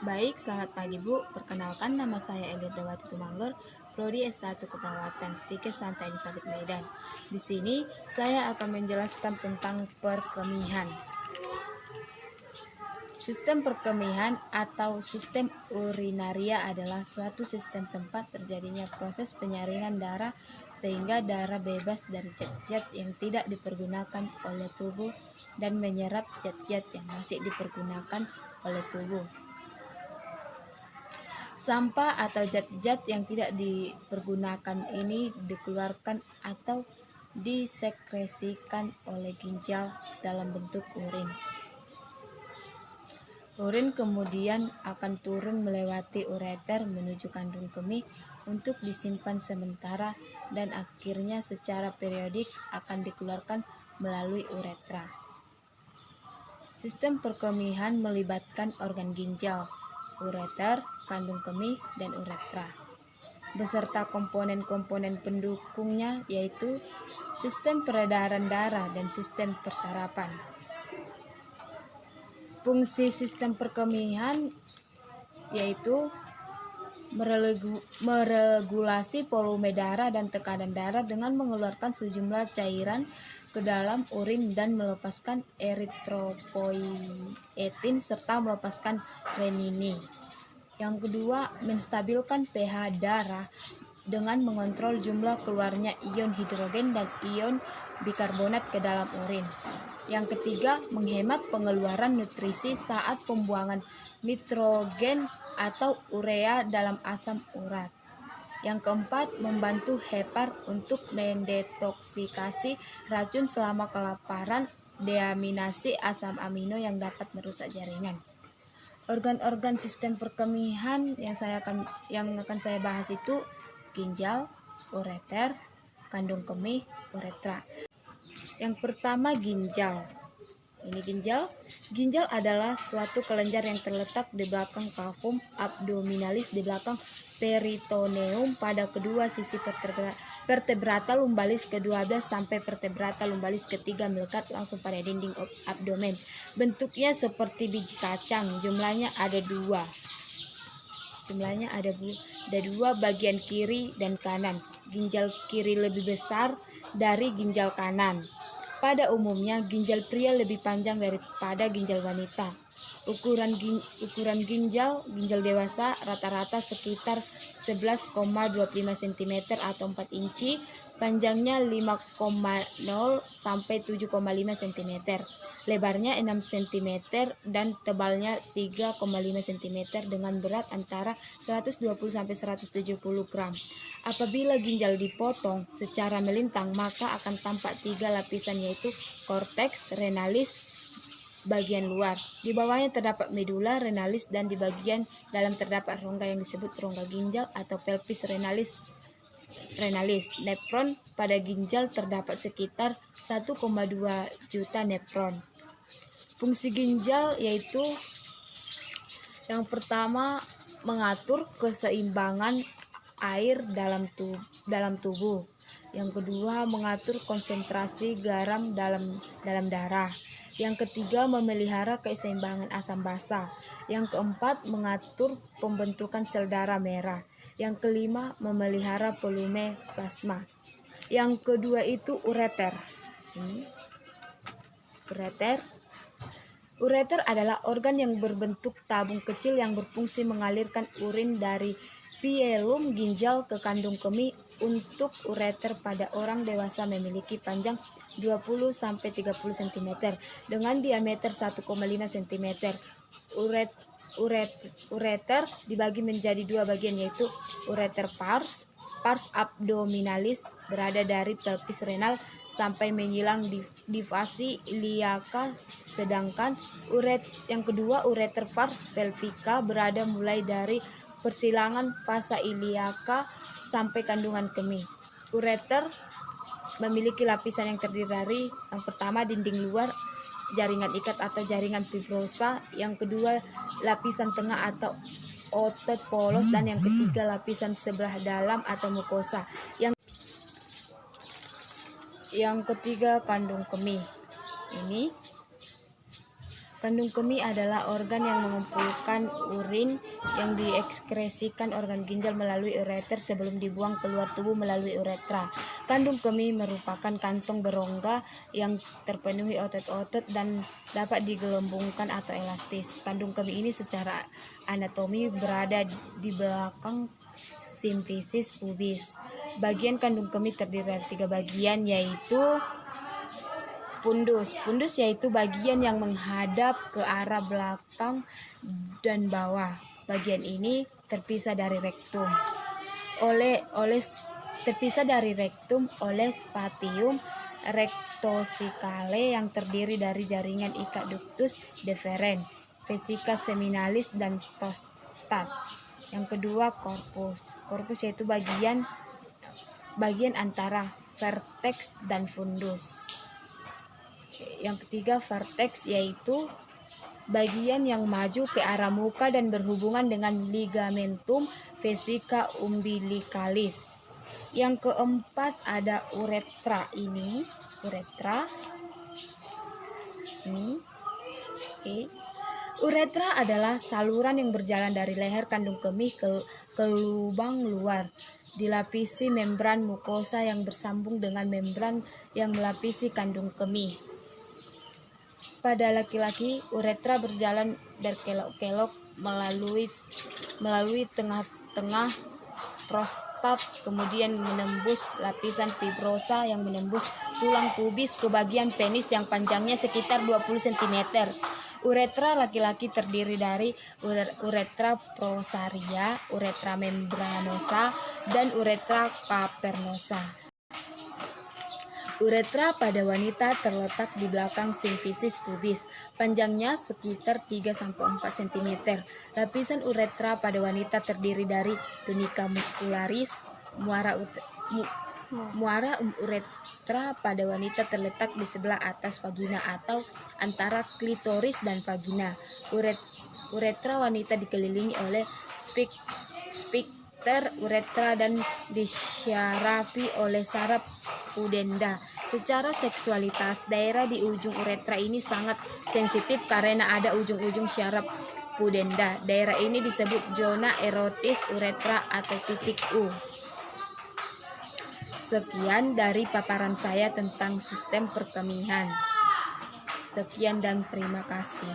Baik, selamat pagi Bu. Perkenalkan nama saya Eliadawati Tumanggor, Prodi S1 Keperawatan, Stikes Santai Elisabeth Medan. Di sini saya akan menjelaskan tentang perkemihan. Sistem perkemihan atau sistem urinaria adalah suatu sistem tempat terjadinya proses penyaringan darah sehingga darah bebas dari zat-zat yang tidak dipergunakan oleh tubuh dan menyerap zat-zat yang masih dipergunakan oleh tubuh. Sampah atau zat-zat yang tidak dipergunakan ini dikeluarkan atau disekresikan oleh ginjal dalam bentuk urin. Urin kemudian akan turun melewati ureter menuju kandung kemih untuk disimpan sementara dan akhirnya secara periodik akan dikeluarkan melalui uretra. Sistem perkemihan melibatkan organ ginjal, ureter, kandung kemih, dan uretra, beserta komponen-komponen pendukungnya yaitu sistem peredaran darah dan sistem persarapan. Fungsi sistem perkemihan yaitu meregulasi volume darah dan tekanan darah dengan mengeluarkan sejumlah cairan ke dalam urin dan melepaskan eritropoietin serta melepaskan renin. Yang kedua, menstabilkan pH darah dengan mengontrol jumlah keluarnya ion hidrogen dan ion bikarbonat ke dalam urin. Yang ketiga, menghemat pengeluaran nutrisi saat pembuangan nitrogen atau urea dalam asam urat. Yang keempat, membantu hepar untuk mendetoksikasi racun selama kelaparan, deaminasi asam amino yang dapat merusak jaringan. Organ-organ sistem perkemihan yang akan saya bahas itu ginjal, ureter, kandung kemih, uretra. Yang pertama, ginjal. Ini ginjal adalah suatu kelenjar yang terletak di belakang cavum abdominalis di belakang peritoneum pada kedua sisi vertebrata lumbalis ke-12 sampai vertebrata lumbalis ke-3 melekat langsung pada dinding abdomen. Bentuknya seperti biji kacang, jumlahnya ada dua bagian kiri dan kanan. Ginjal kiri lebih besar dari ginjal kanan. Pada umumnya ginjal pria lebih panjang daripada ginjal wanita. Ukuran ginjal dewasa rata-rata sekitar 11,25 cm atau 4 inci, panjangnya 5,0 sampai 7,5 cm, lebarnya 6 cm dan tebalnya 3,5 cm dengan berat antara 120 sampai 170 gram. Apabila ginjal dipotong secara melintang, maka akan tampak 3 lapisan yaitu korteks renalis bagian luar. Di bawahnya terdapat medula renalis dan di bagian dalam terdapat rongga yang disebut rongga ginjal atau pelvis renalis. Nefron pada ginjal terdapat sekitar 1,2 juta nefron. Fungsi ginjal yaitu yang pertama, mengatur keseimbangan air dalam tubuh. Yang kedua, mengatur konsentrasi garam dalam darah. Yang ketiga, memelihara keseimbangan asam basa. Yang keempat, mengatur pembentukan sel darah merah. Yang kelima, memelihara volume plasma. Yang kedua itu ureter. Ureter adalah organ yang berbentuk tabung kecil yang berfungsi mengalirkan urin dari filum ginjal ke kandung kemih. Untuk ureter pada orang dewasa memiliki panjang 20 sampai 30 cm dengan diameter 1,5 cm. Ureter dibagi menjadi dua bagian yaitu ureter pars abdominalis berada dari pelvis renal sampai menyilang di fasi iliaka, sedangkan yang kedua ureter pars pelvica berada mulai dari persilangan fasa iliaka sampai kandungan kemih. Ureter memiliki lapisan yang terdiri dari yang pertama dinding luar jaringan ikat atau jaringan fibrosa, yang kedua lapisan tengah atau otot polos, dan yang ketiga lapisan sebelah dalam atau mukosa. Yang ketiga kandung kemih. Ini Kandung kemih adalah organ yang mengumpulkan urin yang diekskresikan organ ginjal melalui ureter sebelum dibuang keluar tubuh melalui uretra. Kandung kemih merupakan kantong berongga yang terpenuhi otot-otot dan dapat digelembungkan atau elastis. Kandung kemih ini secara anatomi berada di belakang simfisis pubis. Bagian kandung kemih terdiri dari 3 bagian, yaitu fundus. Fundus yaitu bagian yang menghadap ke arah belakang dan bawah. Bagian ini terpisah dari rektum oleh spatium rectocecae yang terdiri dari jaringan ikat ductus deferens, vesica seminalis dan prostat. Yang kedua, korpus. Korpus yaitu bagian antara vertex dan fundus. Yang ketiga, vertex yaitu bagian yang maju ke arah muka dan berhubungan dengan ligamentum vesica umbilicalis. Yang keempat ada uretra. Uretra adalah saluran yang berjalan dari leher kandung kemih ke lubang luar, dilapisi membran mukosa yang bersambung dengan membran yang melapisi kandung kemih. Pada laki-laki, uretra berjalan berkelok-kelok melalui tengah-tengah prostat, kemudian menembus lapisan fibrosa yang menembus tulang pubis ke bagian penis yang panjangnya sekitar 20 cm. Uretra laki-laki terdiri dari uretra prosaria, uretra membranosa, dan uretra cavernosa. Uretra pada wanita terletak di belakang simfisis pubis, panjangnya sekitar 3-4 cm. Lapisan uretra pada wanita terdiri dari tunica muscularis. Muara uretra pada wanita terletak di sebelah atas vagina atau antara klitoris dan vagina. Uretra wanita dikelilingi oleh sphincter uretra dan disyarafi oleh saraf pudenda. Secara seksualitas, daerah di ujung uretra ini sangat sensitif karena ada ujung-ujung syaraf pudenda. Daerah ini disebut zona erotis uretra atau titik U. Sekian dari paparan saya tentang sistem perkemihan. Sekian dan terima kasih.